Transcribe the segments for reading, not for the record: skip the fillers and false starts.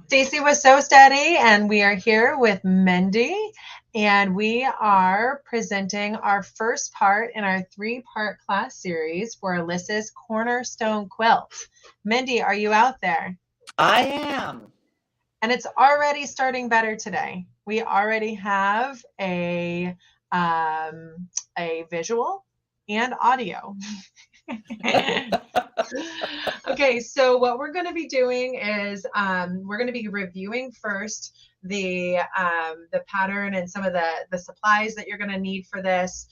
Stacy was so steady, and we are here with Mendy, and we are presenting our first part in our three-part class series for Alyssa'S Cornerstone Quilt. Mendy, are you out there? I am. And it's already starting better today. We already have a visual and audio. Okay, so what we're going to be doing is we're going to be reviewing first the pattern and some of the supplies that you're going to need for this.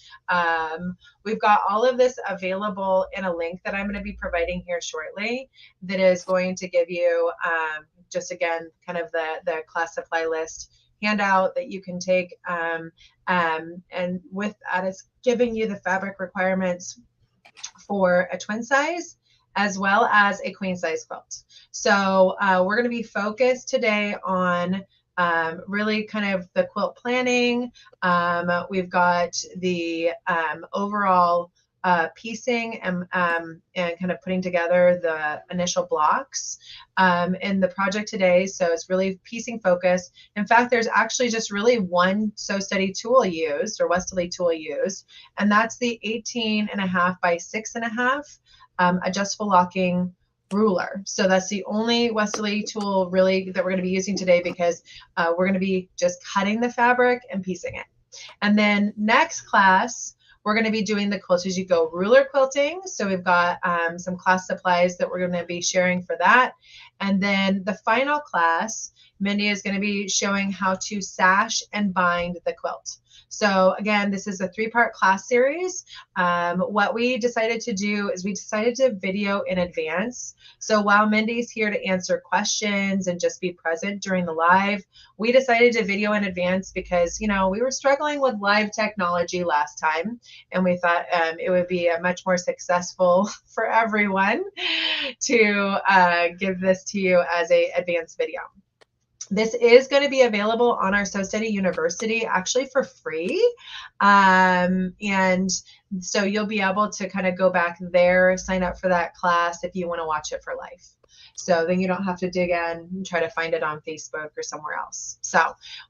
We've got all of this available in a link that I'm going to be providing here shortly that is going to give you just again kind of the class supply list handout that you can take, and with that it's giving you the fabric requirements for a twin size as well as a queen size quilt. So we're going to be focused today on really kind of the quilt planning. We've got the overall piecing and kind of putting together the initial blocks in the project today. So it's really piecing focus. In fact, there's actually just really one Sew Steady tool used, or Westerly tool used, and that's the 18.5 by 6.5 adjustable locking ruler. So that's the only Westerly tool really that we're going to be using today, because we're going to be just cutting the fabric and piecing it. And then next class, we're going to be doing the Quilt As You Go ruler quilting. So we've got some class supplies that we're going to be sharing for that. And then the final class, Mendy is going to be showing how to sash and bind the quilt. So again, this is a three-part class series. What we decided to do is we decided to video in advance. So while Mendy's here to answer questions and just be present during the live, we decided to video in advance because, you know, we were struggling with live technology last time, and we thought it would be much more successful for everyone to give this to you as an advanced video. This is going to be available on our Sew Steady University actually for free. And so you'll be able to kind of go back there, sign up for that class if you want to watch it for life. So then you don't have to dig in and try to find it on Facebook or somewhere else. So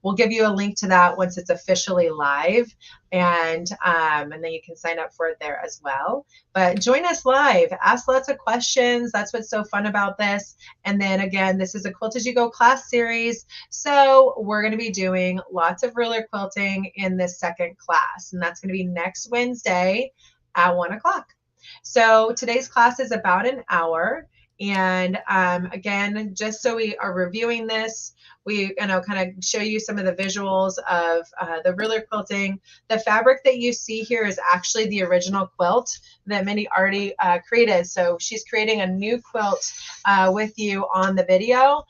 we'll give you a link to that once it's officially live, and then you can sign up for it there as well. But join us live, ask lots of questions. That's what's so fun about this. And then again, this is a Quilt As You Go class series. So we're going to be doing lots of ruler quilting in this second class, and that's going to be next Wednesday at 1 o'clock. So today's class is about an hour. And again, just so we are reviewing this, we kind of show you some of the visuals of the ruler quilting. The fabric that you see here is actually the original quilt that Mendy already created. So she's creating a new quilt with you on the video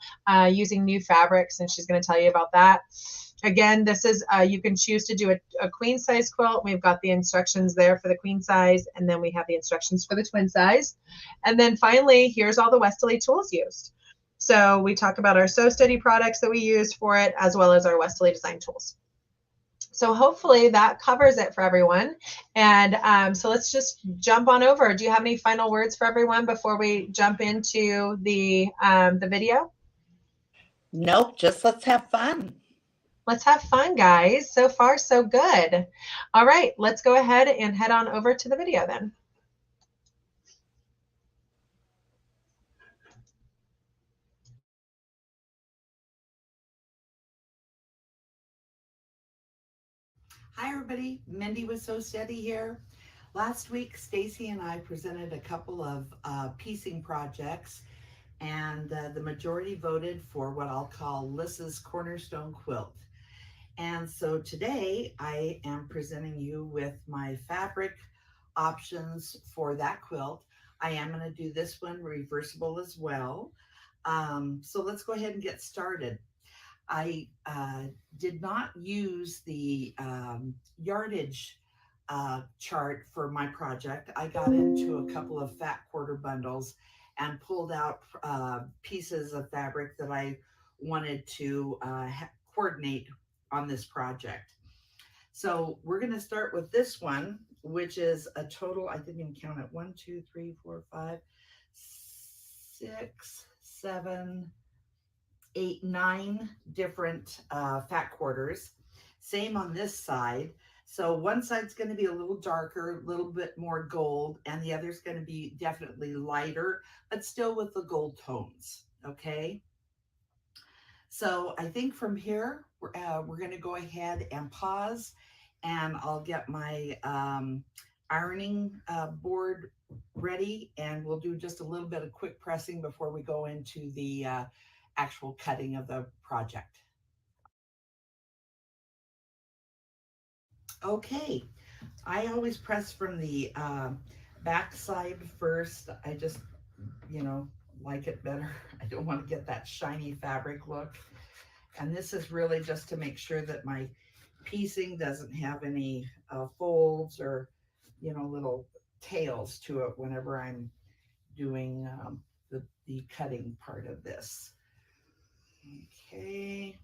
using new fabrics, and she's going to tell you about that. Again, this is, you can choose to do a queen size quilt. We've got the instructions there for the queen size, and then we have the instructions for the twin size. And then finally, here's all the Westerly tools used. So we talk about our Sew Steady products that we use for it, as well as our Westerly design tools. So hopefully that covers it for everyone. And so let's just jump on over. Do you have any final words for everyone before we jump into the video? Nope, just let's have fun. Let's have fun, guys. So far, so good. All right, let's go ahead and head on over to the video then. Hi everybody, Mendy with Sew Steady here. Last week, Stacy and I presented a couple of piecing projects, and the majority voted for what I'll call Alyssa'S Cornerstone Quilt. And so today I am presenting you with my fabric options for that quilt. I am going to do this one reversible as well. So let's go ahead and get started. I did not use the yardage chart for my project. I got into a couple of fat quarter bundles and pulled out pieces of fabric that I wanted to coordinate on this project. So we're going to start with this one, which is a total, I didn't even count it, 1, 2, 3, 4, 5, 6, 7, 9 different fat quarters. Same on this side. So one side's going to be a little darker, a little bit more gold, and the other's going to be definitely lighter, but still with the gold tones. Okay. So I think from here, we're going to go ahead and pause, and I'll get my ironing board ready, and we'll do just a little bit of quick pressing before we go into the actual cutting of the project. Okay, I always press from the back side first. I just, like it better. I don't want to get that shiny fabric look. And this is really just to make sure that my piecing doesn't have any folds or, little tails to it whenever I'm doing the cutting part of this. Okay.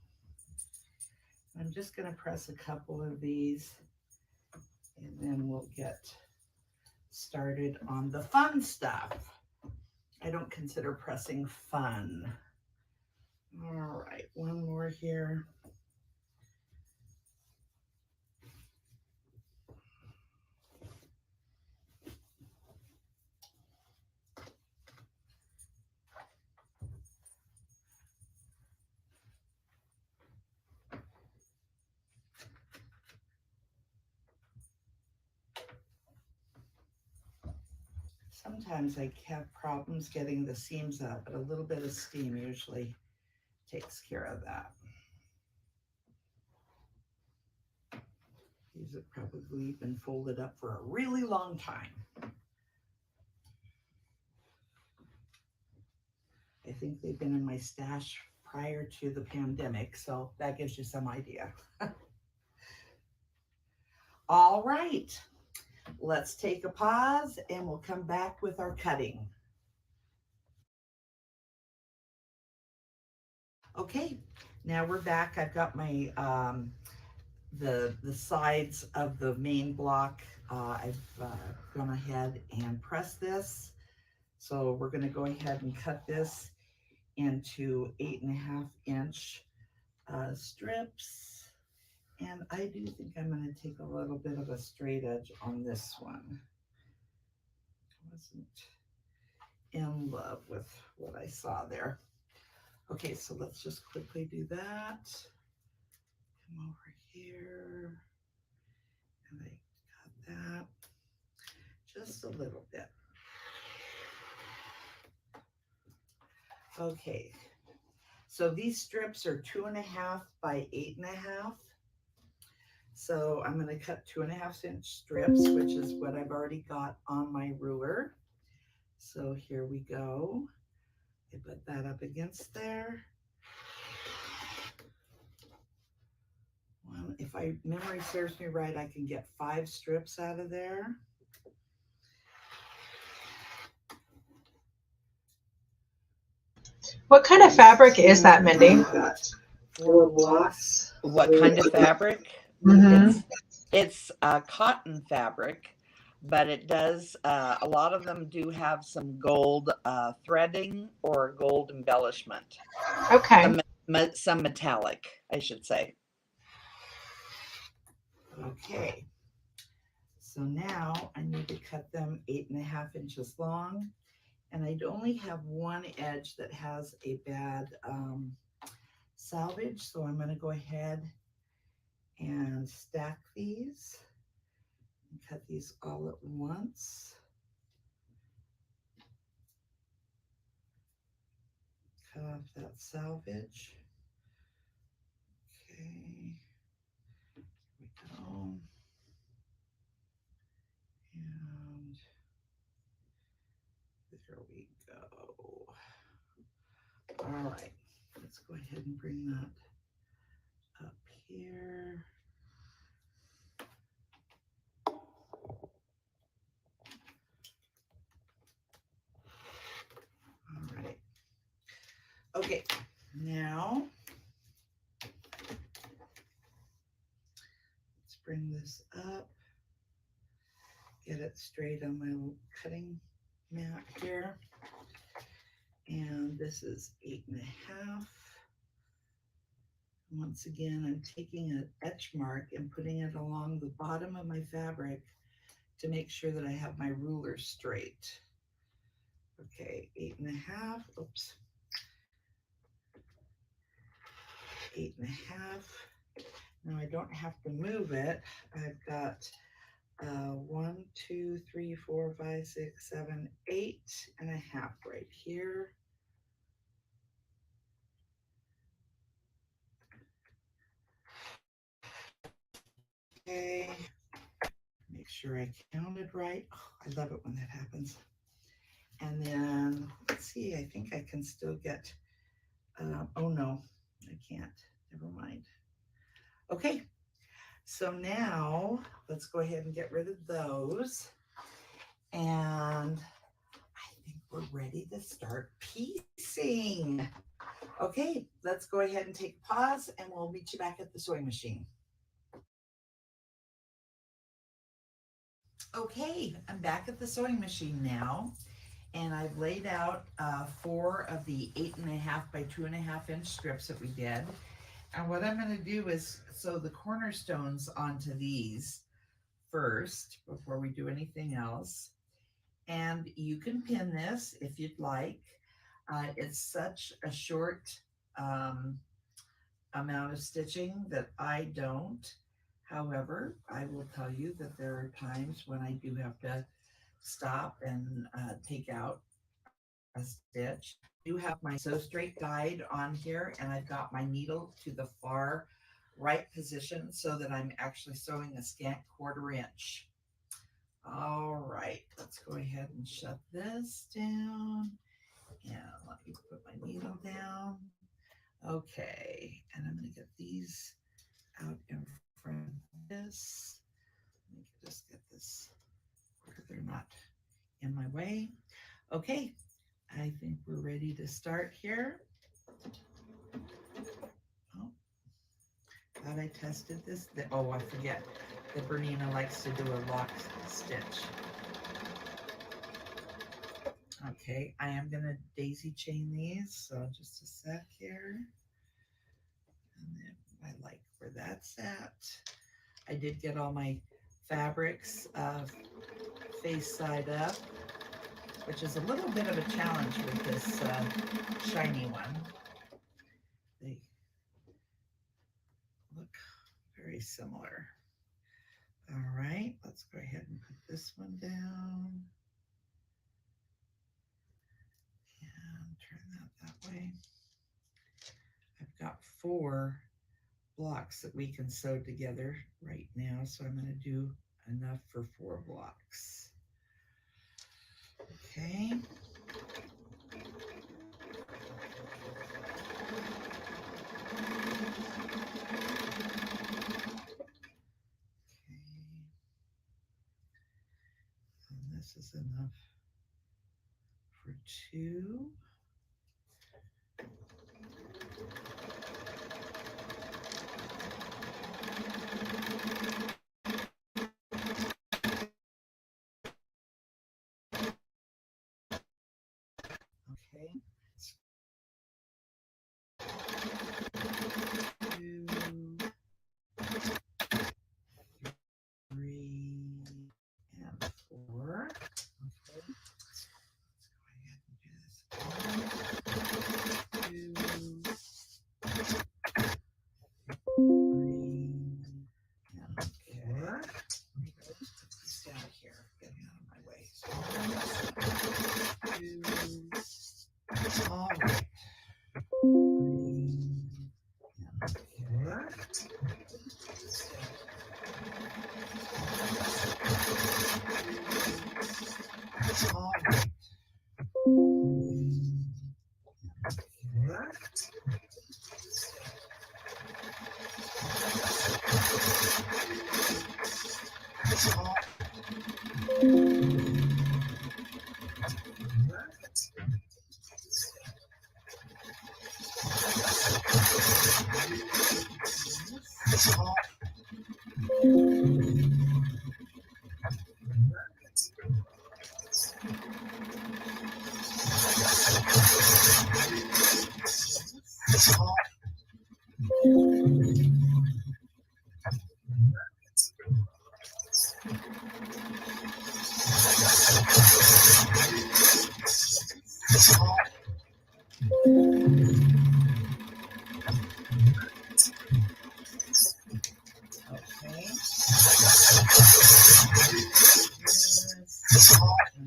I'm just going to press a couple of these, and then we'll get started on the fun stuff. I don't consider pressing fun. All right, one more here. Sometimes I have problems getting the seams up, but a little bit of steam usually takes care of that. These have probably been folded up for a really long time. I think they've been in my stash prior to the pandemic, so that gives you some idea. All right, let's take a pause and we'll come back with our cutting. Okay, now we're back. I've got my the sides of the main block. I've gone ahead and pressed this. So we're going to go ahead and cut this into 8.5 inch strips. And I do think I'm going to take a little bit of a straight edge on this one. I wasn't in love with what I saw there. Okay, so let's just quickly do that. Come over here, and I got that just a little bit. Okay, so these strips are 2.5 by 8.5. So I'm going to cut 2.5 inch strips, which is what I've already got on my ruler. So here we go. I put that up against there. Well, if my memory serves me right, I can get 5 strips out of there. What kind of fabric is that, Mendy? 4 blocks. What kind of fabric? Mm-hmm. It's cotton fabric, but it does, a lot of them do have some gold threading or gold embellishment. Okay. Some metallic, I should say. Okay. So now I need to cut them 8.5 inches long. And I only have one edge that has a bad salvage. So I'm going to go ahead and stack these and cut these all at once. Cut off that salvage. Okay, here we go. And there we go. All right, let's go ahead and bring that up here. All right. Okay, now let's bring this up. Get it straight on my cutting mat here. And this is 8.5. Once again, I'm taking an etch mark and putting it along the bottom of my fabric to make sure that I have my ruler straight. Okay, 8.5, oops. 8.5. Now I don't have to move it. I've got 1, 2, 3, 4, 5, 6, 7, 8.5 right here. Okay, make sure I counted right. Oh, I love it when that happens. And then, let's see, I think I can still get, oh no, I can't, never mind. Okay, so now let's go ahead and get rid of those. And I think we're ready to start piecing. Okay, let's go ahead and take a pause and we'll meet you back at the sewing machine. Okay, I'm back at the sewing machine now, and I've laid out 4 of the 8.5 by 2.5 inch strips that we did. And what I'm going to do is sew the cornerstones onto these first before we do anything else. And you can pin this if you'd like. It's such a short amount of stitching that I don't. However, I will tell you that there are times when I do have to stop and take out a stitch. I do have my Sew Straight guide on here, and I've got my needle to the far right position so that I'm actually sewing a scant 1/4 inch. All right, let's go ahead and shut this down, and let me put my needle down. Okay, and I'm going to get these out in front of this. Let me just get this where they're not in my way. Okay, I think we're ready to start here. Oh, thought I tested this. Oh, I forget that Bernina likes to do a lock stitch. Okay, I am going to daisy chain these, so just a sec here. And then I like where that's at. I did get all my fabrics face side up, which is a little bit of a challenge with this shiny one. They look very similar. All right, let's go ahead and put this one down. And turn that way. I've got 4 blocks that we can sew together right now, so I'm going to do enough for 4 blocks. Okay. And this is enough for 2. Okay. 2, 3, and 4. Okay.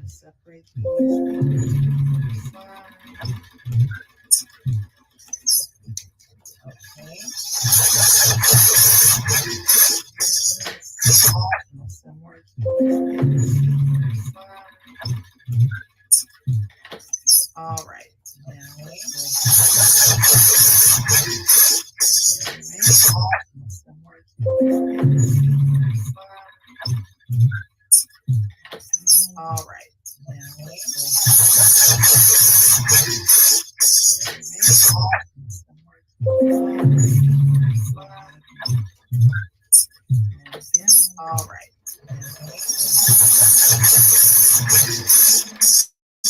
Separate these. Okay. Somewhere. All right. All right. All right. All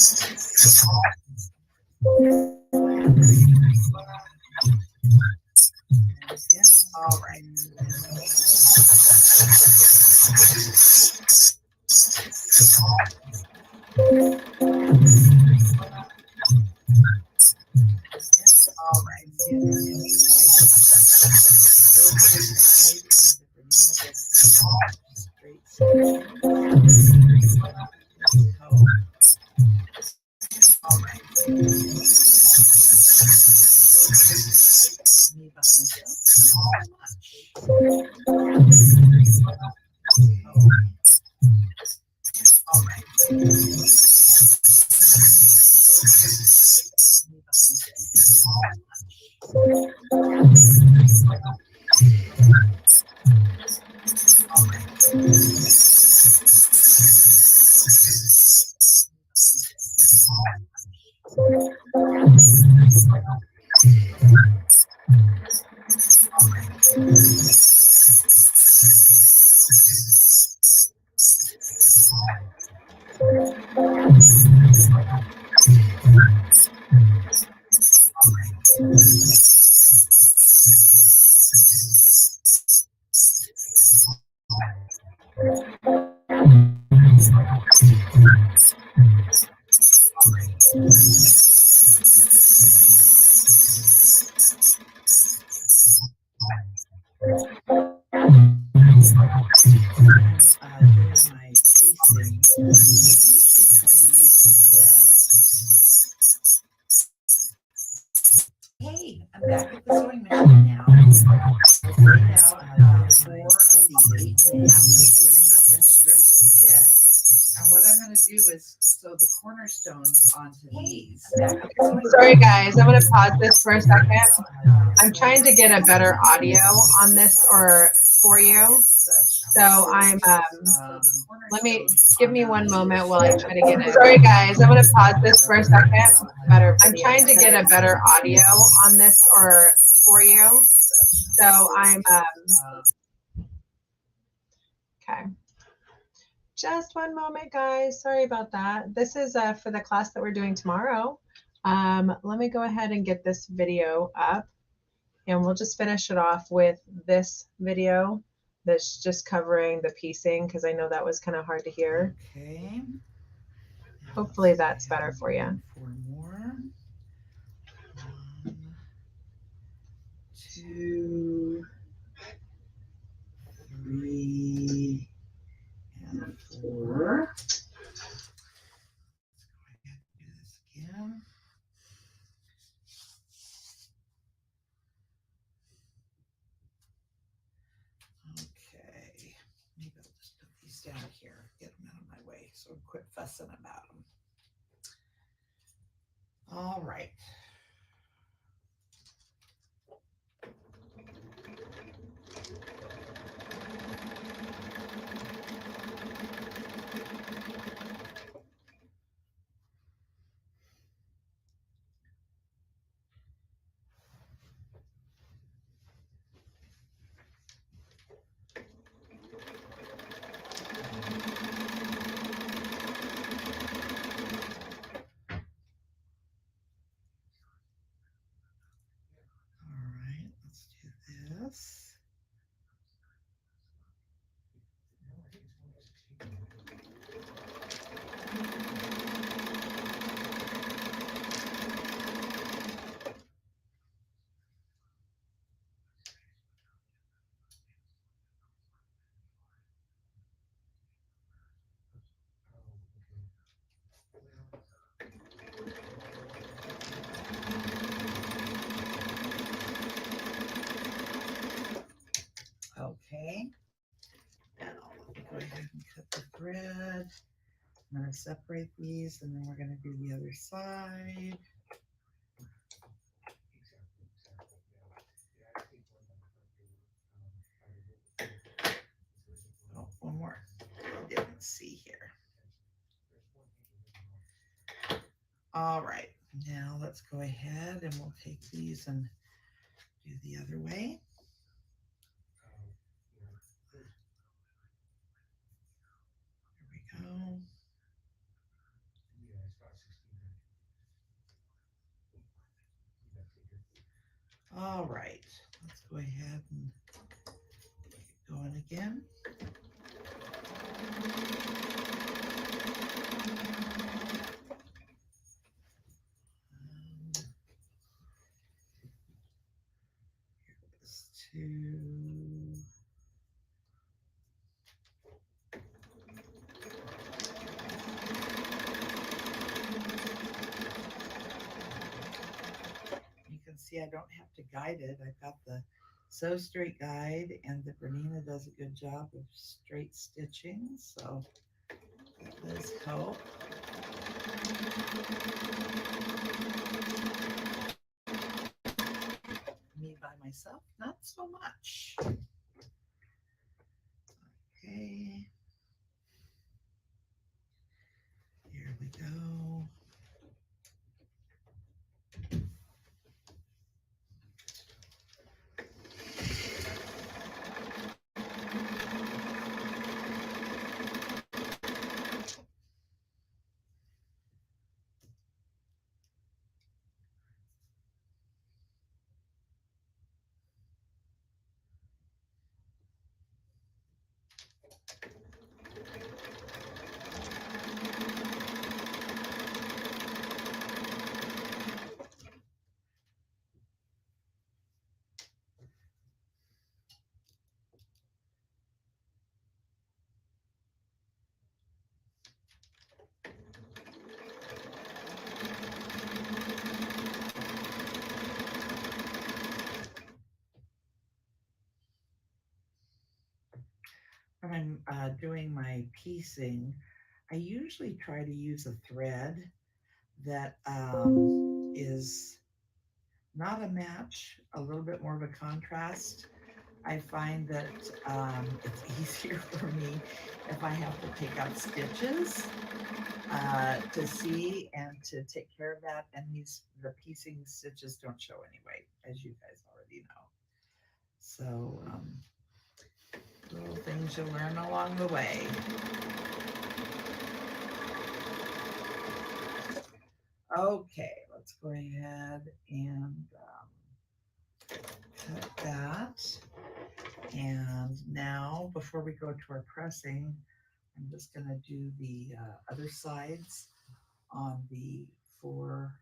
right. All right. Hey, I'm back at the sewing machine now. I've laid out 4 of the 8.5 by 2.5 inch strips that we get. And what I'm going to do is sew the cornerstones onto these. Sorry guys, I'm going to pause this for a second. I'm trying to get a better audio on this or for you. So I'm, give me one moment while I try to get it. Sorry guys, I'm going to pause this for a second. I'm trying to get a better audio on this or for you. So I'm, okay. Just one moment, guys. Sorry about that. This is for the class that we're doing tomorrow. Let me go ahead and get this video up, and we'll just finish it off with this video that's just covering the piecing, because I know that was kind of hard to hear. Okay. Hopefully that's better for you. 4 more. 1, 2, 3, and 4. Let's go ahead and do this again. Okay, maybe I'll just put these down here, get them out of my way so I quit fussing about them. All right. this. Okay, now let me go ahead and cut the thread. I'm going to separate these and then we're going to do the other side. Oh, one more. I didn't see here. All right, now let's go ahead and we'll take these and do the other way. There we go. All right, let's go ahead and get going again. Here is 2. You can see I don't have to guide it. I've got the Sew Straight guide, and the Bernina does a good job of straight stitching, so that does help. Me by myself, not so much. Okay. Here we go. When I'm doing my piecing, I usually try to use a thread that is not a match, a little bit more of a contrast. I find that it's easier for me if I have to pick out stitches to see and to take care of that. And the piecing stitches don't show anyway, as you guys already know. So little things you learn along the way. Okay, let's go ahead and cut that. And now, before we go to our pressing, I'm just going to do the other sides on the 4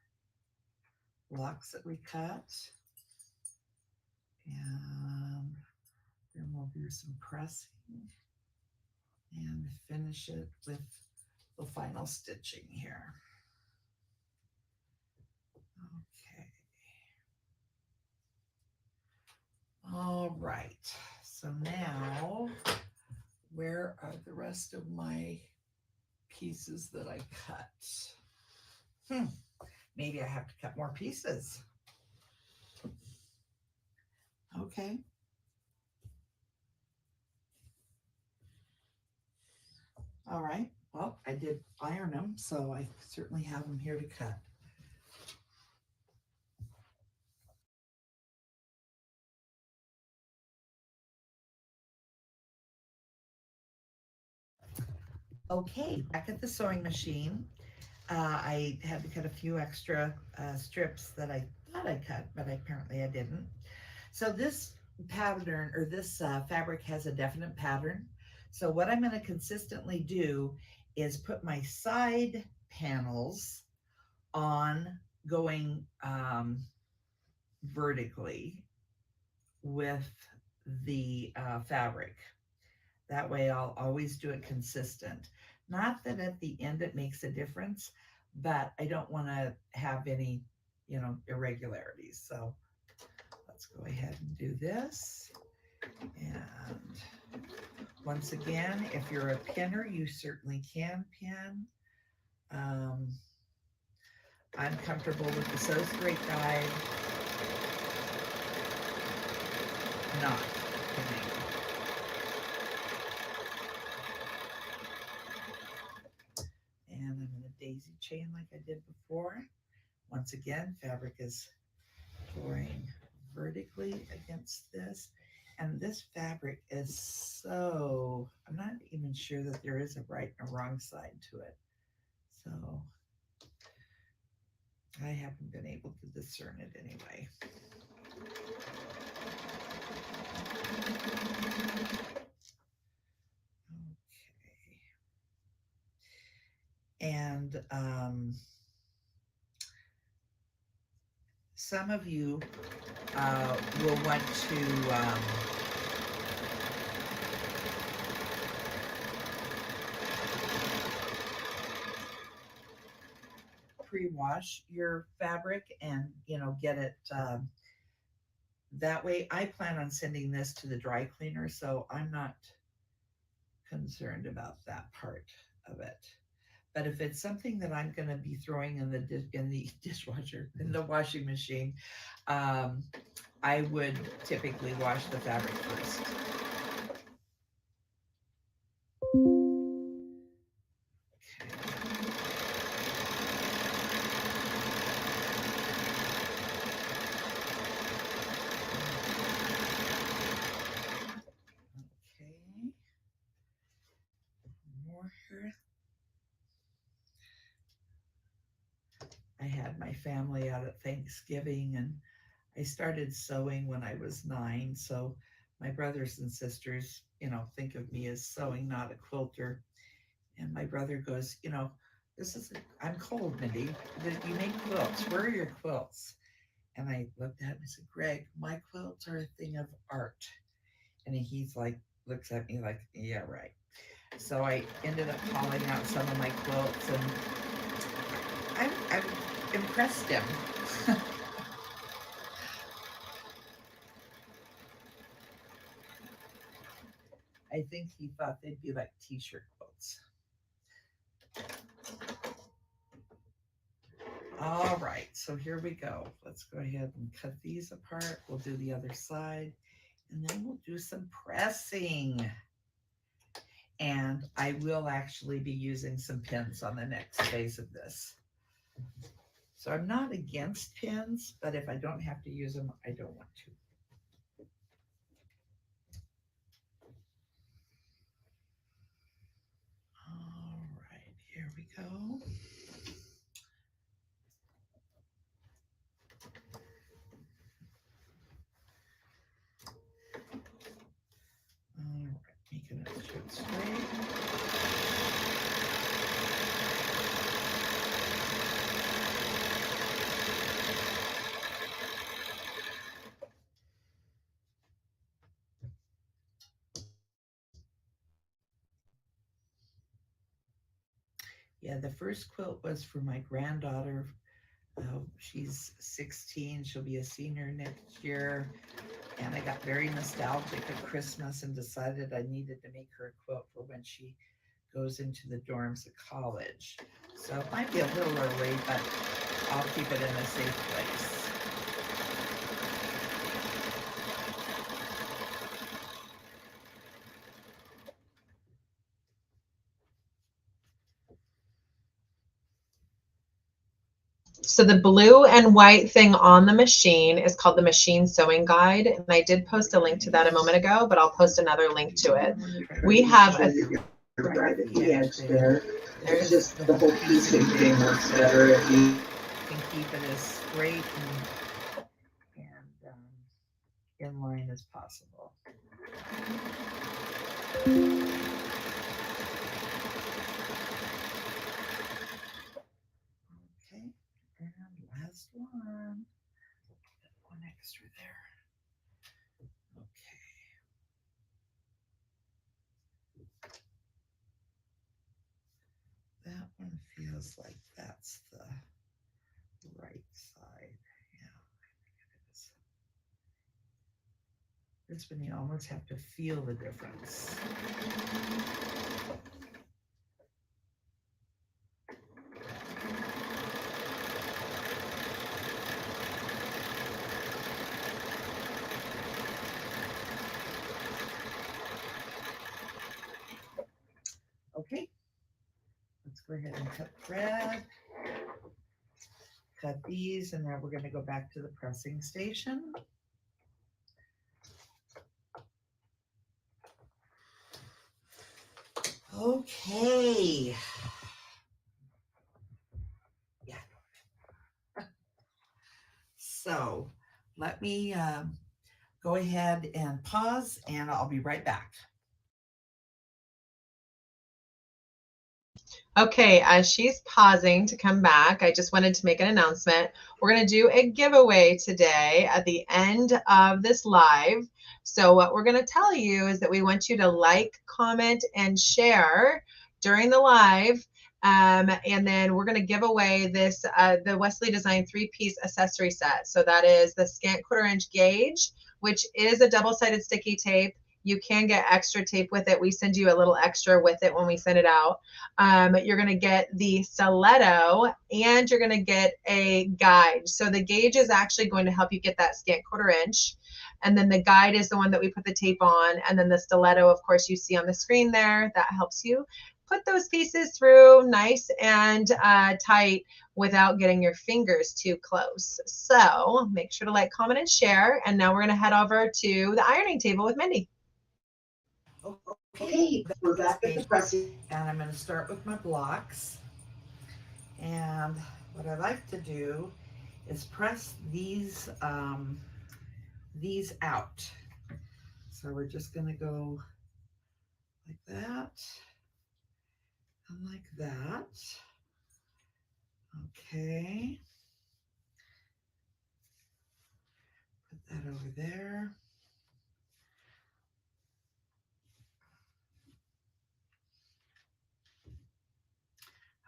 blocks that we cut. And then we'll do some pressing and finish it with the final stitching here. Okay. All right. So now, where are the rest of my pieces that I cut? Maybe I have to cut more pieces. Okay. All right. Well, I did iron them, so I certainly have them here to cut. Okay, back at the sewing machine. I had to cut a few extra strips that I thought I cut, but apparently I didn't. So this pattern, or this fabric has a definite pattern. So what I'm going to consistently do is put my side panels on going vertically with the fabric. That way I'll always do it consistent. Not that at the end it makes a difference, but I don't want to have any, irregularities. So let's go ahead and do this. And once again, if you're a pinner, you certainly can pin. I'm comfortable with the Sew Straight Guide, not pinning. And I'm going to daisy chain like I did before. Once again, fabric is pouring vertically against this. And this fabric is so, I'm not even sure that there is a right and a wrong side to it. So I haven't been able to discern it anyway. Okay. And some of you will want to pre-wash your fabric and get it that way. I plan on sending this to the dry cleaner, so I'm not concerned about that part of it. But if it's something that I'm going to be throwing in the dishwasher, in the washing machine, I would typically wash the fabric first. Okay. More here. I had my family out at Thanksgiving, and I started sewing when I was 9. So my brothers and sisters, think of me as sewing, not a quilter. And my brother goes, I'm cold, Mendy. You make quilts. Where are your quilts? And I looked at him and said, Greg, my quilts are a thing of art. And he's like, looks at me like, yeah, right. So I ended up calling out some of my quilts, and I impressed him. I think he thought they'd be like t-shirt quilts. All right, so here we go. Let's go ahead and cut these apart. We'll do the other side, and then we'll do some pressing. And I will actually be using some pins on the next phase of this. So I'm not against pins, but if I don't have to use them, I don't want to. All right, here we go. All right, making it shoot straight. Yeah, the first quilt was for my granddaughter. She's 16. She'll be a senior next year. And I got very nostalgic at Christmas and decided I needed to make her a quilt for when she goes into the dorms at college. So it might be a little early, but I'll keep it in a safe place. So the blue and white thing on the machine is called the Machine Sewing Guide. And I did post a link to that a moment ago, but I'll post another link to it. We have a right at the edge there. There's just the whole piecing thing works better if you can keep it as straight and in line as possible. Okay, and last one. One extra there. Okay. That one feels like that's the right side. Yeah, I think it is. This one you almost have to feel the difference. Okay, let's go ahead and cut thread. Cut these, and now we're going to go back to the pressing station. Okay. Yeah. So let me go ahead and pause, and I'll be right back. Okay, as she's pausing to come back, I just wanted to make an announcement. We're going to do a giveaway today at the end of this live. So what we're going to tell you is that we want you to like, comment, and share during the live. And then we're going to give away this, the Wesley Design 3-piece accessory set. So that is the scant 1/4" gauge, which is a double-sided sticky tape. You can get extra tape with it. We send you a little extra with it when we send it out. You're going to get the stiletto, and you're going to get a guide. So the gauge is actually going to help you get that scant 1/4". And then the guide is the one that we put the tape on. And then the stiletto, of course, you see on the screen there, that helps you put those pieces through nice and tight without getting your fingers too close. So make sure to like, comment, and share. And now we're going to head over to the ironing table with Mendy. Okay, we're back at the pressing, and I'm going to start with my blocks. And what I like to do is press these out. So we're just going to go like that and like that. Okay. Put that over there.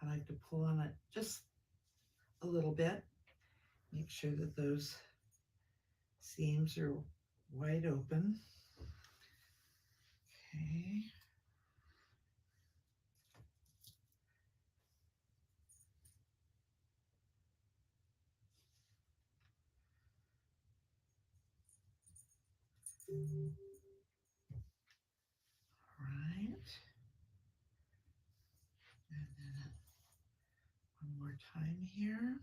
I like to pull on it just a little bit. Make sure that those seams are wide open. Okay. All right. And then one more time here.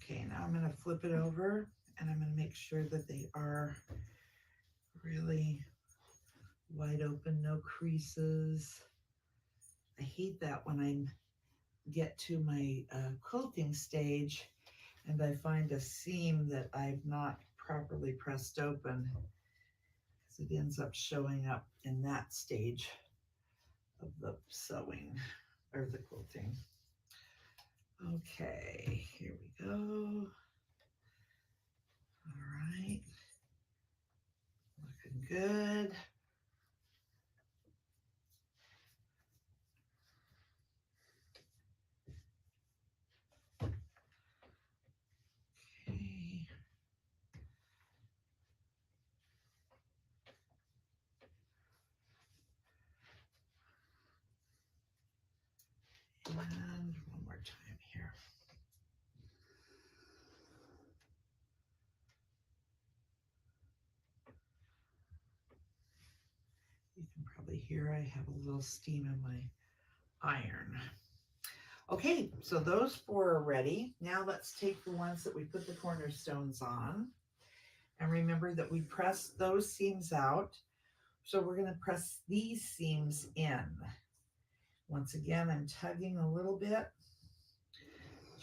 Okay, now I'm going to flip it over, and I'm going to make sure that they are really wide open, no creases. I hate that when I get to my quilting stage and I find a seam that I've not properly pressed open, because it ends up showing up in that stage of the sewing or the quilting. Okay, here we go. All right, looking good. Okay. And one more time here. You can probably hear I have a little steam in my iron. Okay, so those 4 are ready. Now let's take the ones that we put the cornerstones on. And remember that we pressed those seams out. So we're going to press these seams in. Once again, I'm tugging a little bit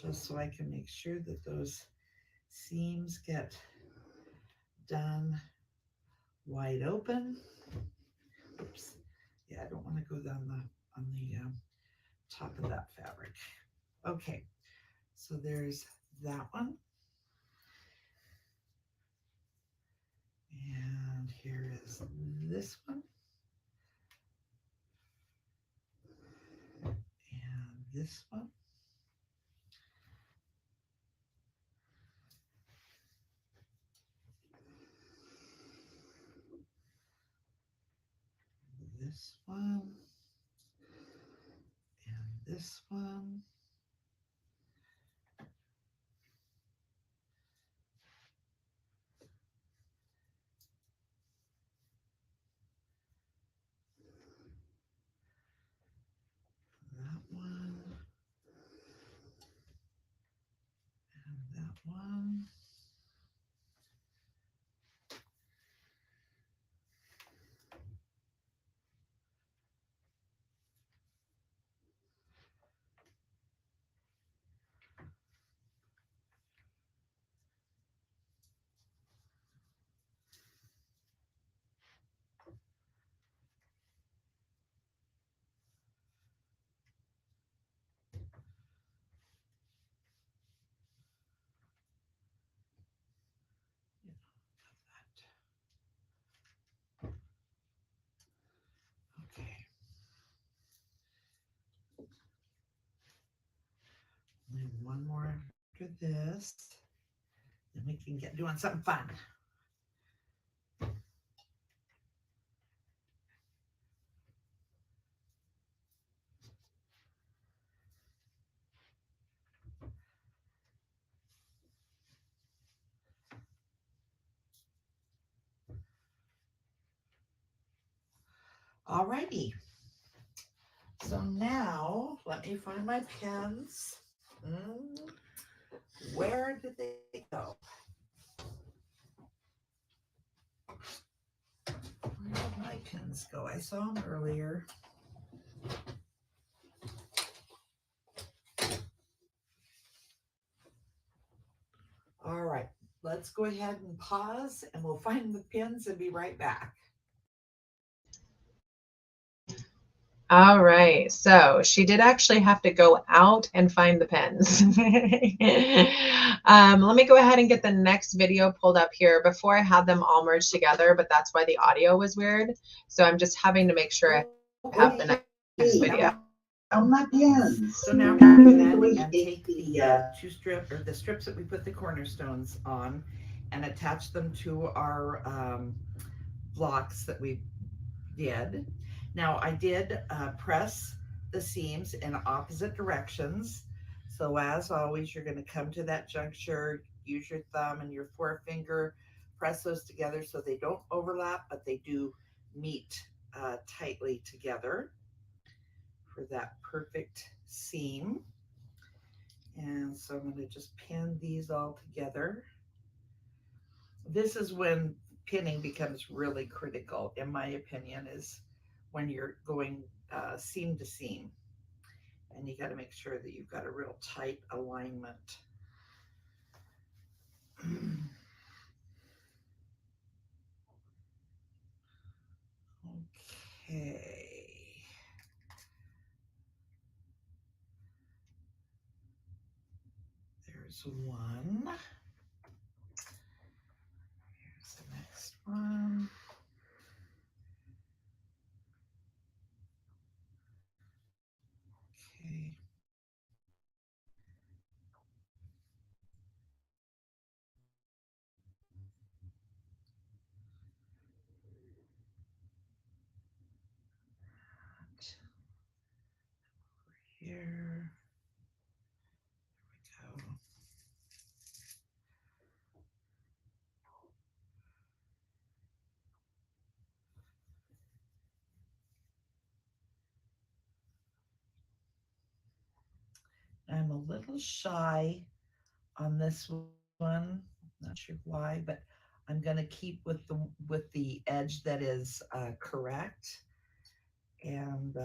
just so I can make sure that those seams get done wide open. Oops. Yeah, I don't want to go down on the top of that fabric. Okay, so there's that one. And here is this one. And this one. This one. And this one. That one. And that one. Okay. Only one more after this. Then we can get doing something fun. Alrighty. So now let me find my pens. Where did they go? Where did my pens go? I saw them earlier. All right, let's go ahead and pause and we'll find the pins and be right back. All right, so she did actually have to go out and find the pens. Let me go ahead and get the next video pulled up here. Before I had them all merged together, but that's why the audio was weird. So I'm just having to make sure I have the next video. On my pens. So now we can go ahead and take the the strips that we put the cornerstones on and attach them to our blocks that we did. Now I did press the seams in opposite directions. So as always, you're going to come to that juncture, use your thumb and your forefinger, press those together so they don't overlap, but they do meet tightly together for that perfect seam. And so I'm going to just pin these all together. This is when pinning becomes really critical, in my opinion, is when you're going seam to seam. And you got to make sure that you've got a real tight alignment. Okay. There's one. Here's the next one. Okay. Here. There we go. I'm a little shy on this one. Not sure why, but I'm going to keep with the edge that is correct. And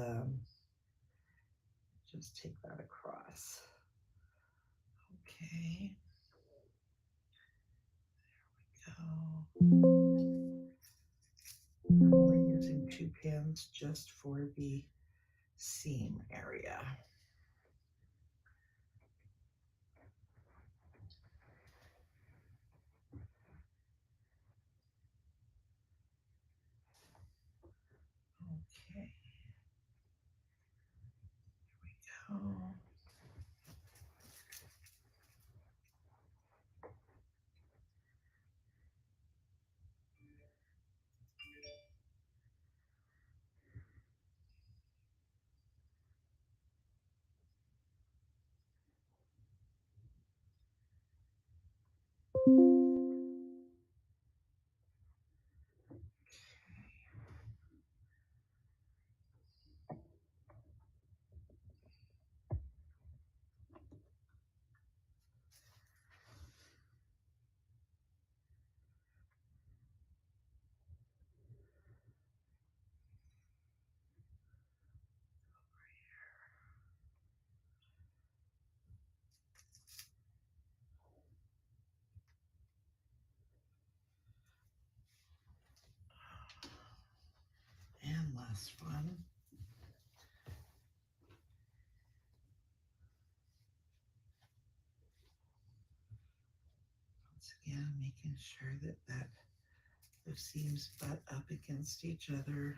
just take that across. Okay. There we go. We're using 2 pins just for the seam area. Okay. There we go. And last one. Once again, making sure that the seams butt up against each other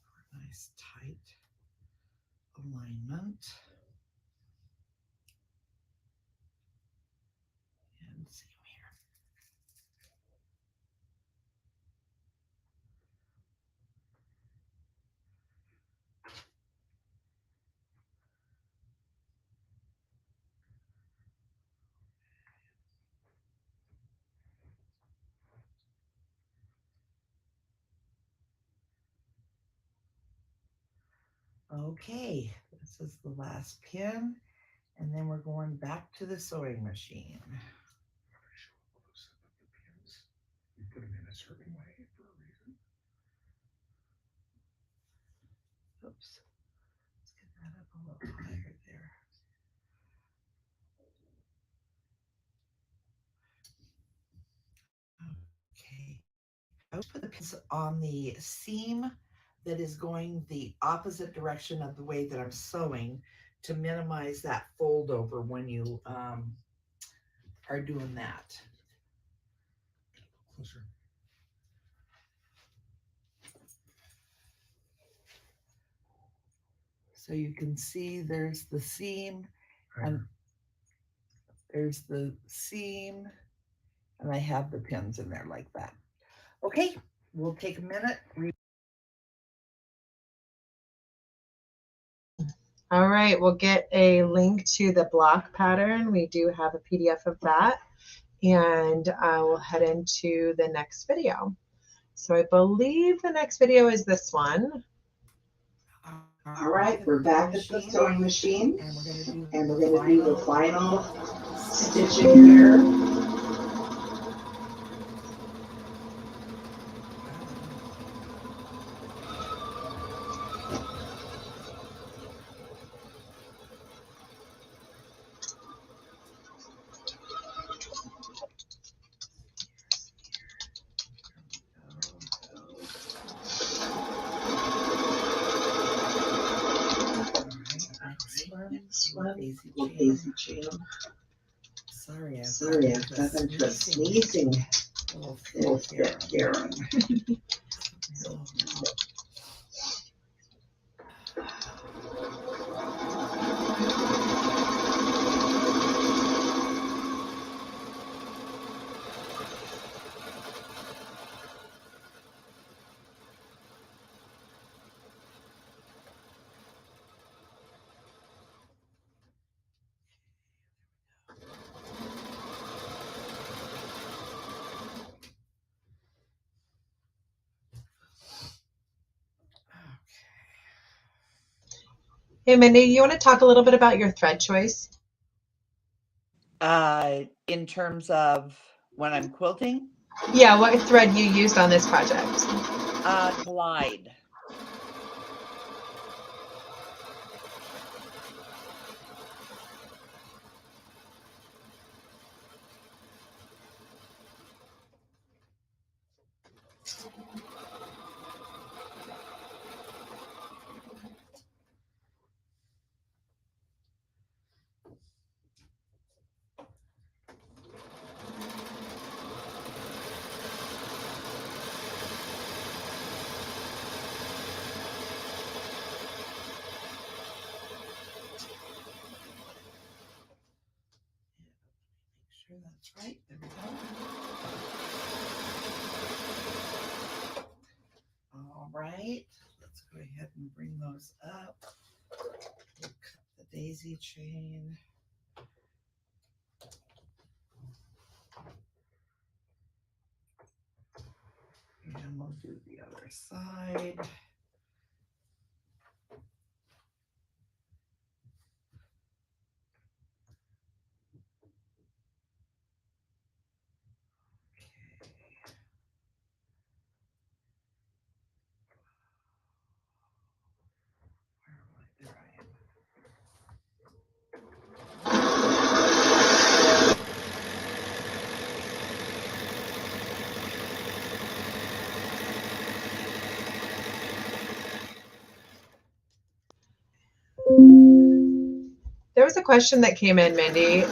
for a nice tight alignment. And seam here. Okay, this is the last pin, and then we're going back to the sewing machine. You put them in a certain way for a reason. Oops, let's get that up a little higher there. Okay, I would put the pins on the seam that is going the opposite direction of the way that I'm sewing to minimize that fold over when you are doing that. Closer. So you can see there's the seam and there's the seam, and I have the pins in there like that. Okay, we'll take a minute. All right, we'll get a link to the block pattern. We do have a PDF of that, and we'll head into the next video. So I believe the next video is this one. All right, we're back at the sewing machine, and we're going to do the final stitching here. Daisy chain. Sorry, I've got into a sneezing little fit here. Hey, Mindy, you want to talk a little bit about your thread choice? In terms of when I'm quilting? Yeah, what thread you used on this project? Glide. Sure that's right. There we go. All right, let's go ahead and bring those up. We'll cut the daisy chain. And we'll do the other side. There I am. There was a question that came in, Mendy.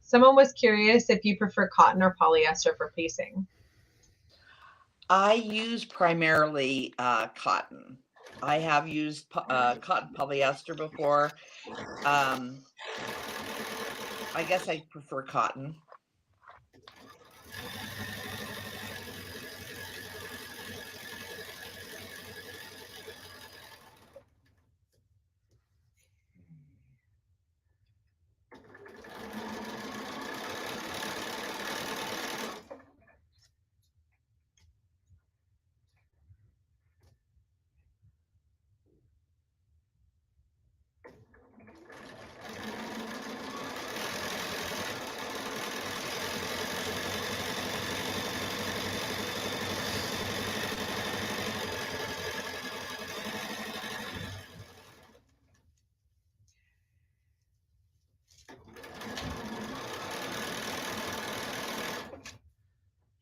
Someone was curious if you prefer cotton or polyester for piecing. I use primarily cotton. I have used cotton polyester before. I guess I prefer cotton.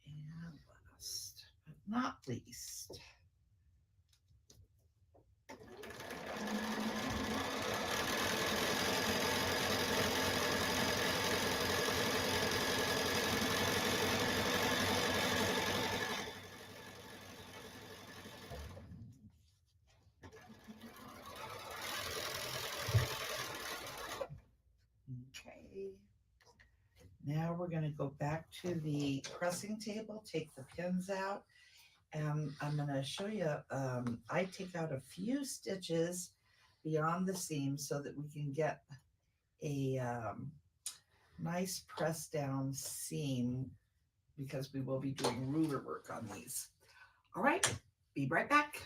And last but not least, okay. Now we're going to go back to the pressing table, take the pins out, and I'm going to show you, I take out a few stitches beyond the seam so that we can get a nice press down seam because we will be doing ruler work on these. All right, be right back.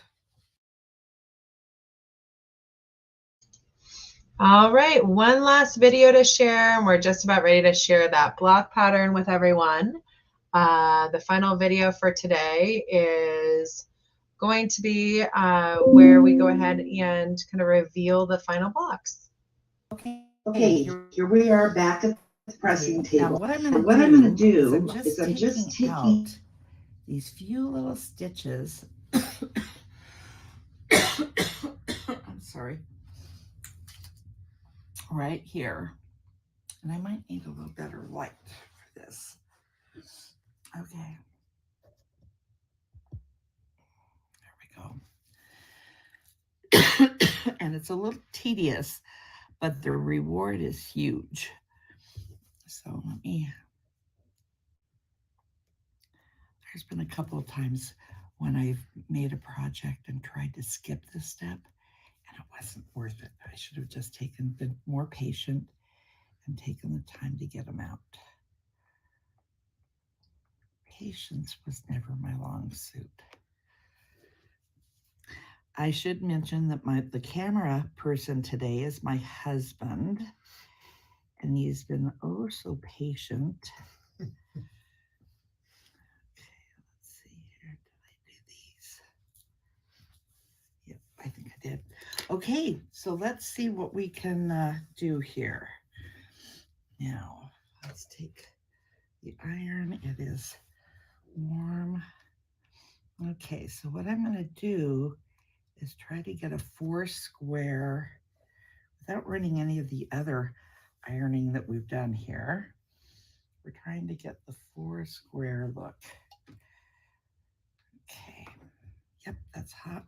All right, one last video to share, and we're just about ready to share that block pattern with everyone. The final video for today is going to be where we go ahead and kind of reveal the final blocks. Okay, here we are back at the pressing table. Now what I'm going to do is I'm just taking out these few little stitches. I'm sorry. Right here. And I might need a little better light for this. Okay. There we go. And it's a little tedious, but the reward is huge. So let me, there's been a couple of times when I've made a project and tried to skip this step, and it wasn't worth it. I should have just been more patient and taken the time to get them out. Patience was never my long suit. I should mention that the camera person today is my husband, and he's been oh so patient. Okay, let's see here. Did I do these? Yep, I think I did. Okay, so let's see what we can do here. Now, let's take the iron. It is warm. Okay, so what I'm going to do is try to get a 4 square without running any of the other ironing that we've done here. We're trying to get the 4 square look. Okay, yep, that's hot.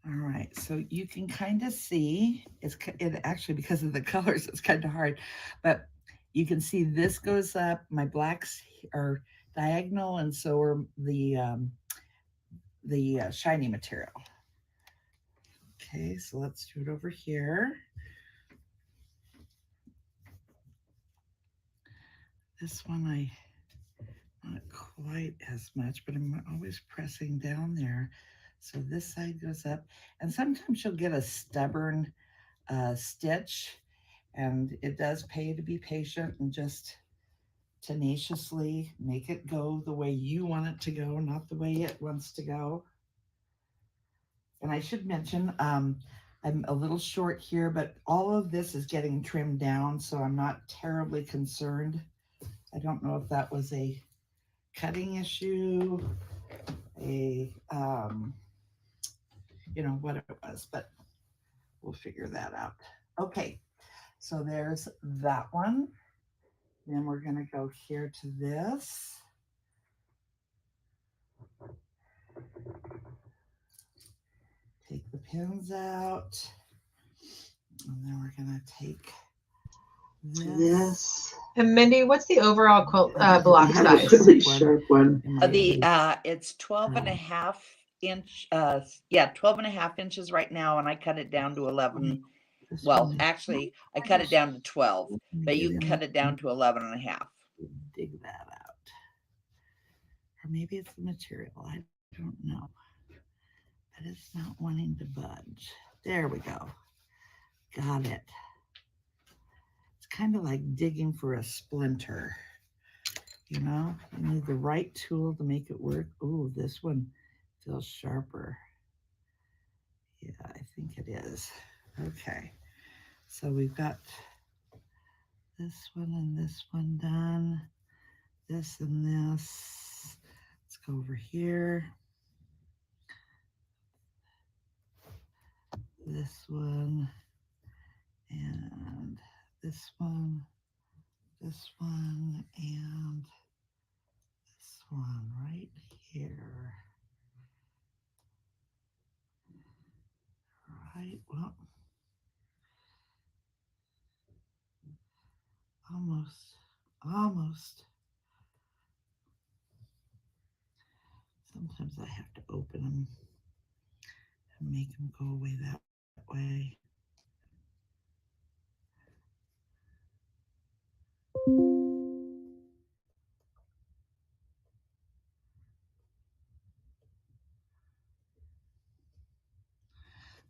All right, so you can kind of see, it actually, because of the colors, it's kind of hard, but you can see this goes up, my blacks are diagonal, and so are the shiny material. Okay, so let's do it over here. This one I not quite as much, but I'm always pressing down there. So this side goes up, and sometimes you'll get a stubborn stitch, and it does pay to be patient and just tenaciously make it go the way you want it to go, not the way it wants to go. And I should mention, I'm a little short here, but all of this is getting trimmed down, so I'm not terribly concerned. I don't know if that was a cutting issue, you know, what it was, but we'll figure that out. Okay, so there's that one. Then we're going to go here to this. Take the pins out. And then we're going to take this. And Mendy, what's the overall quilt block I have a size? really sharp one. It's 12.5 inch, yeah, 12.5 inches right now, and I cut it down to 11. Well, actually, I cut it down to 12, but you can cut it down to 11.5. Dig that out. Or maybe it's the material. I don't know. But it's not wanting to budge. There we go. Got it. It's kind of like digging for a splinter. You know, you need the right tool to make it work. Ooh, this one feels sharper. Yeah, I think it is. Okay, so we've got this one and this one done. This and this. Let's go over here. This one and this one, and this one right here. Right, well, almost. Sometimes I have to open them and make them go away that way.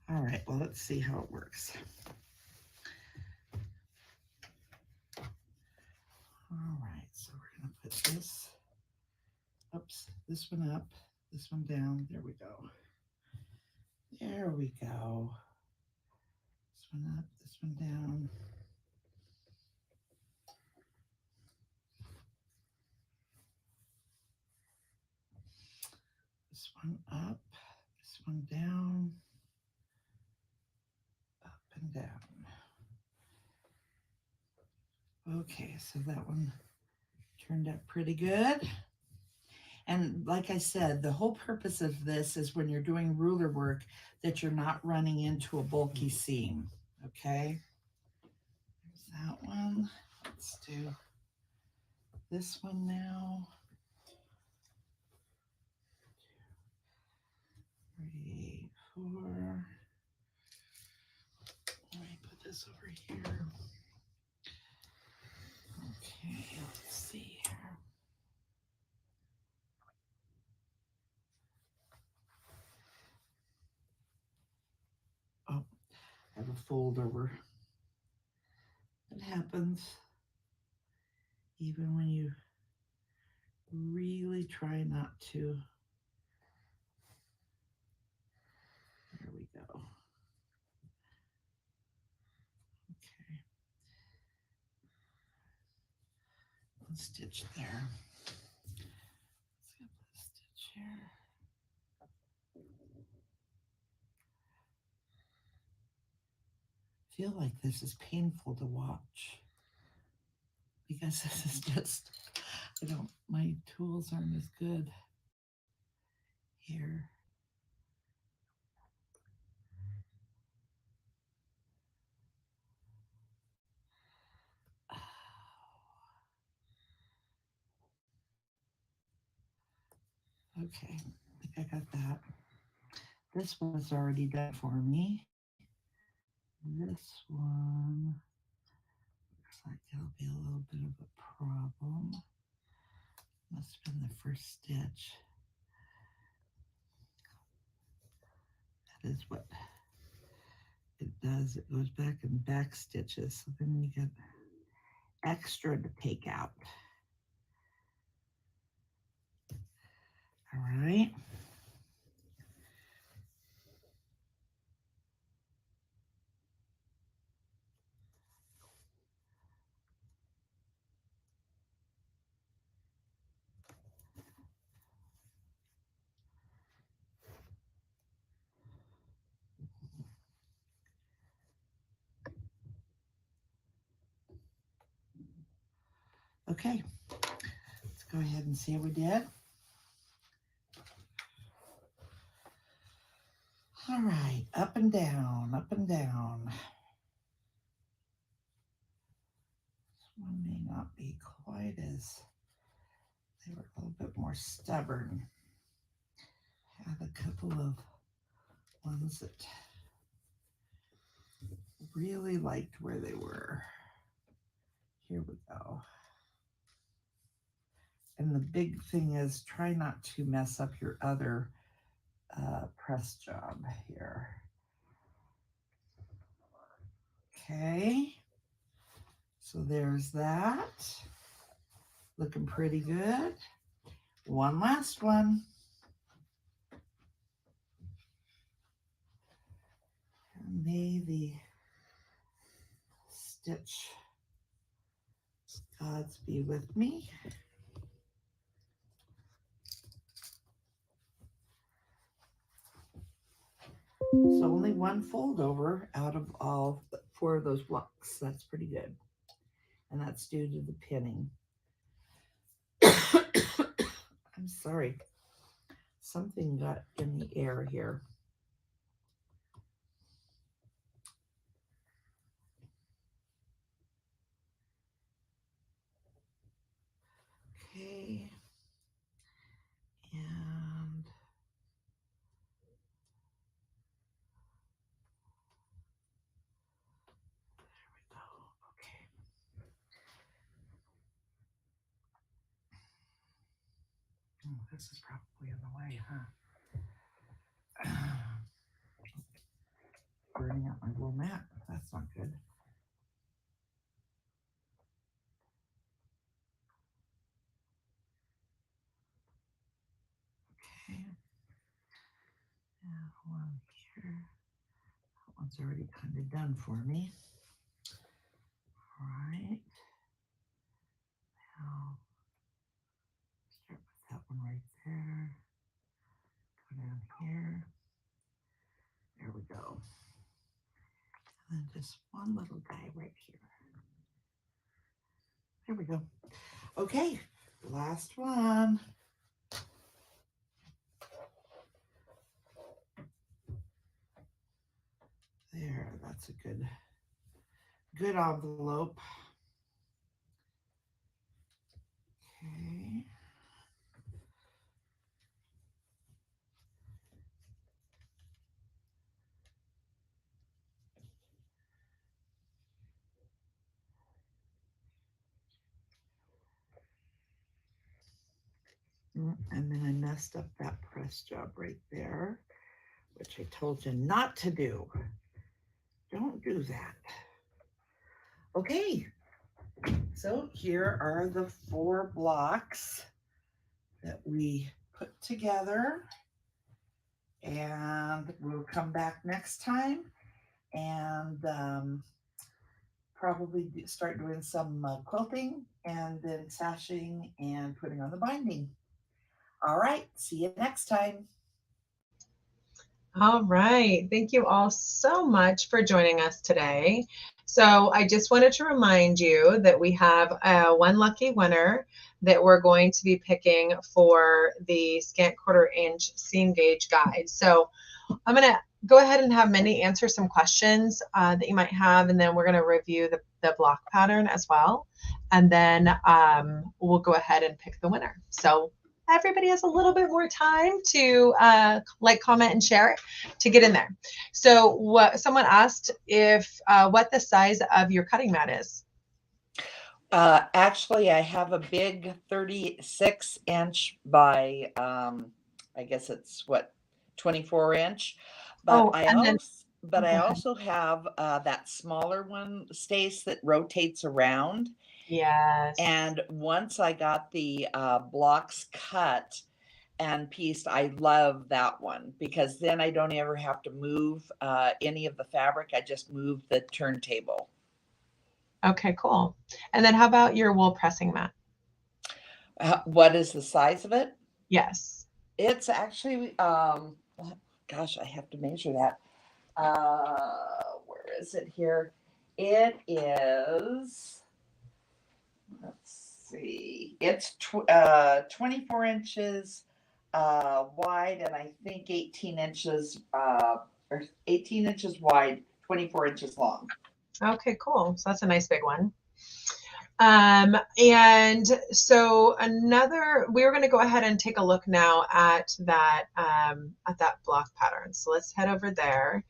All right, well, let's see how it works. All right, so we're going to put this, oops, this one up, this one down. There we go. There we go. This one up, this one down. This one up, this one down, up and down. Okay, so that one turned out pretty good. And like I said, the whole purpose of this is when you're doing ruler work that you're not running into a bulky seam, okay? There's that one. Let's do this one now. 3, 4. Let me put this over here. Okay, let's see here. Oh, I have a fold over. It happens even when you really try not to. There we go. Okay. stitch there. Let's get this stitch here. I feel like this is painful to watch because this is just, my tools aren't as good here. Okay, I think I got that. This one's already done for me. This one looks like it'll be a little bit of a problem. Must have been the first stitch. That is what it does. It goes back and back stitches. So then you get extra to take out. All right. Okay, let's go ahead and see how we did. All right, up and down, up and down. This one may not be quite as, they were a little bit more stubborn. Had a couple of ones that really liked where they were. Here we go. And the big thing is try not to mess up your other press job here. Okay, so there's that. Looking pretty good. One last one. And may the stitch gods be with me. So only one fold over out of all 4 of those blocks. That's pretty good. And that's due to the pinning. I'm sorry. Something got in the air here. Okay. And there we go. Okay. Oh, this is probably in the way, huh? Burning out my wool mat. That's not good. Okay. And one here. That one's already kind of done for me. All right. Now start with that one right there. Go down here. There we go. And then just one little guy right here. There we go. Okay, last one. There, that's a good envelope. Okay. And then I messed up that press job right there, which I told you not to do. Don't do that. Okay, so here are the 4 blocks that we put together, and we'll come back next time and probably start doing some quilting and then sashing and putting on the binding. All right, see you next time. All right. Thank you all so much for joining us today. So I just wanted to remind you that we have one lucky winner that we're going to be picking for the scant 1/4 inch seam gauge guide. So I'm going to go ahead and have Mendy answer some questions that you might have, and then we're going to review the block pattern as well. And then we'll go ahead and pick the winner. So everybody has a little bit more time to like, comment, and share to get in there. So what someone asked if what the size of your cutting mat is. Actually, I have a big 36-inch by, I guess it's what, 24-inch. But I also have that smaller one, Stace, that rotates around. Yes. And once I got the blocks cut and pieced, I love that one because then I don't ever have to move any of the fabric. I just move the turntable. Okay, cool. And then how about your wool pressing mat? What is the size of it? Yes. It's actually, gosh, I have to measure that. Where is it here? It is, let's see, it's 24 inches wide, and I think 18 inches, or 18 inches wide, 24 inches long. Okay, cool. So that's a nice big one. And so we were going to go ahead and take a look now at that block pattern. So let's head over there.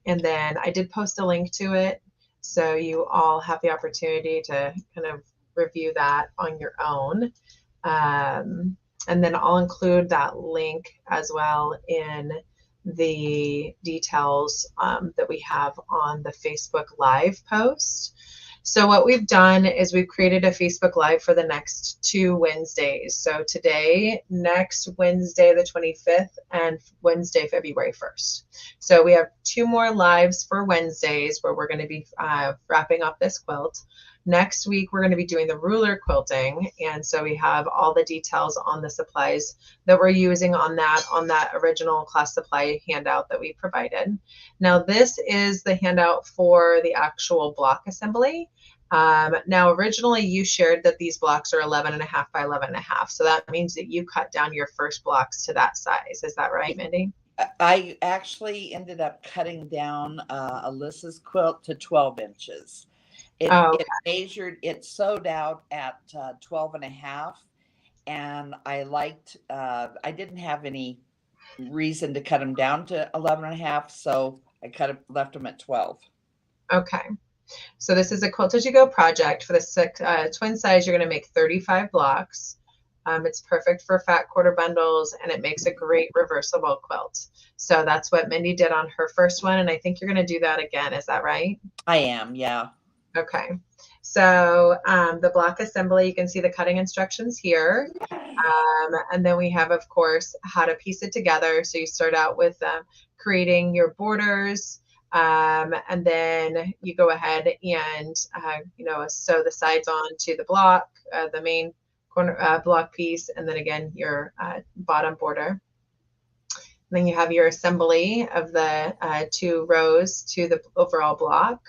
And then I did post a link to it, so you all have the opportunity to kind of review that on your own. And then I'll include that link as well in the details that we have on the Facebook Live post. So what we've done is we've created a Facebook Live for the next 2 Wednesdays. So today, next Wednesday, the 25th, and Wednesday, February 1st. So we have 2 more lives for Wednesdays where we're going to be wrapping up this quilt. Next week, we're going to be doing the ruler quilting. And so we have all the details on the supplies that we're using on that original class supply handout that we provided. Now, this is the handout for the actual block assembly. Now, originally you shared that these blocks are 11.5 by 11.5. So that means that you cut down your first blocks to that size. Is that right, Mendy? I actually ended up cutting down Alyssa'S quilt to 12 inches. It measured, it sewed out at 12.5. And I liked, I didn't have any reason to cut them down to 11.5. So I left them at 12. Okay. So this is a Quilt As You Go project. For the twin size, you're going to make 35 blocks. It's perfect for fat quarter bundles, and it makes a great reversible quilt. So that's what Mendy did on her first one, and I think you're going to do that again. Is that right? I am, yeah. Okay. So the block assembly, you can see the cutting instructions here. And then we have, of course, how to piece it together. So you start out with creating your borders. And then you go ahead and, sew the sides on to the block, the main corner block piece, and then again, your bottom border. And then you have your assembly of the 2 rows to the overall block.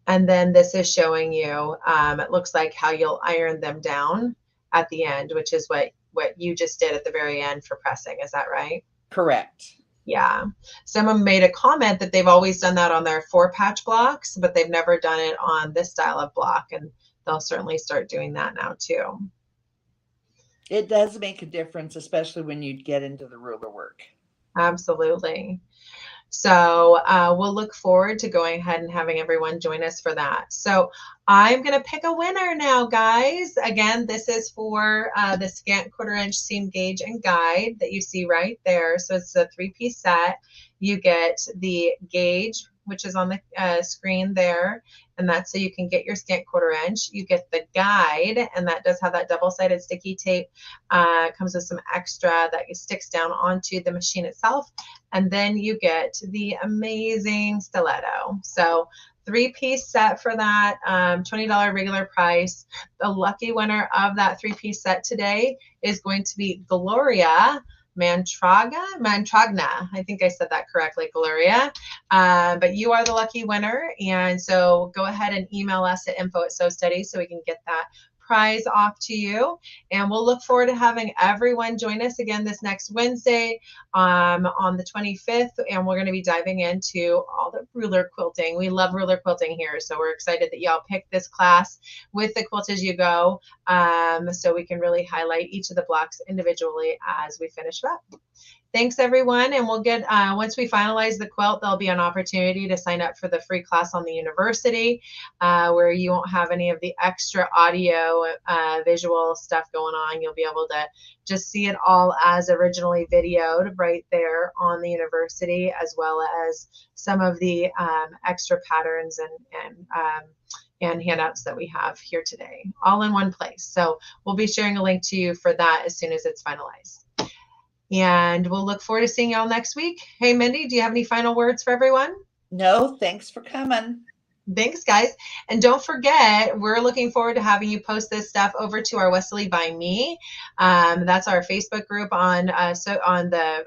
And then this is showing you, it looks like how you'll iron them down at the end, which is what you just did at the very end for pressing. Is that right? Correct. Yeah. Someone made a comment that they've always done that on their 4-patch blocks, but they've never done it on this style of block, and they'll certainly start doing that now too. It does make a difference, especially when you get into the ruler work. Absolutely. So we'll look forward to going ahead and having everyone join us for that. So I'm going to pick a winner now, guys. Again, this is for the scant 1/4 inch seam gauge and guide that you see right there. So it's a 3-piece set. You get the gauge, which is on the screen there, and that's so you can get your scant 1/4 inch. You get the guide, and that does have that double-sided sticky tape. Comes with some extra that sticks down onto the machine itself. And then you get the amazing stiletto. So 3-piece set for that, $20 regular price. The lucky winner of that 3-piece set today is going to be Gloria Mantragna. I think I said that correctly, Gloria. But you are the lucky winner. And so go ahead and email us at info@SewSteady so we can get that prize off to you. And we'll look forward to having everyone join us again this next Wednesday on the 25th. And we're going to be diving into all the ruler quilting. We love ruler quilting here. So we're excited that y'all picked this class with the Quilt As You Go, so we can really highlight each of the blocks individually as we finish up. Thanks, everyone. And we'll get, once we finalize the quilt, there'll be an opportunity to sign up for the free class on the university, where you won't have any of the extra audio, visual stuff going on. You'll be able to just see it all as originally videoed right there on the university, as well as some of the extra patterns and handouts that we have here today, all in one place. So we'll be sharing a link to you for that as soon as it's finalized. And we'll look forward to seeing y'all next week. Hey, Mendy, do you have any final words for everyone? No, thanks for coming. Thanks, guys. And don't forget, we're looking forward to having you post this stuff over to our Westerly by Me. That's our Facebook group on the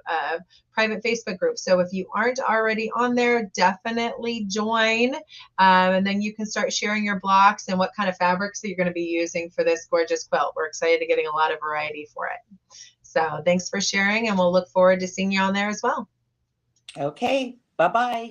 private Facebook group. So if you aren't already on there, definitely join. And then you can start sharing your blocks and what kind of fabrics that you're going to be using for this gorgeous quilt. We're excited to getting a lot of variety for it. So thanks for sharing, and we'll look forward to seeing you on there as well. Okay, bye-bye.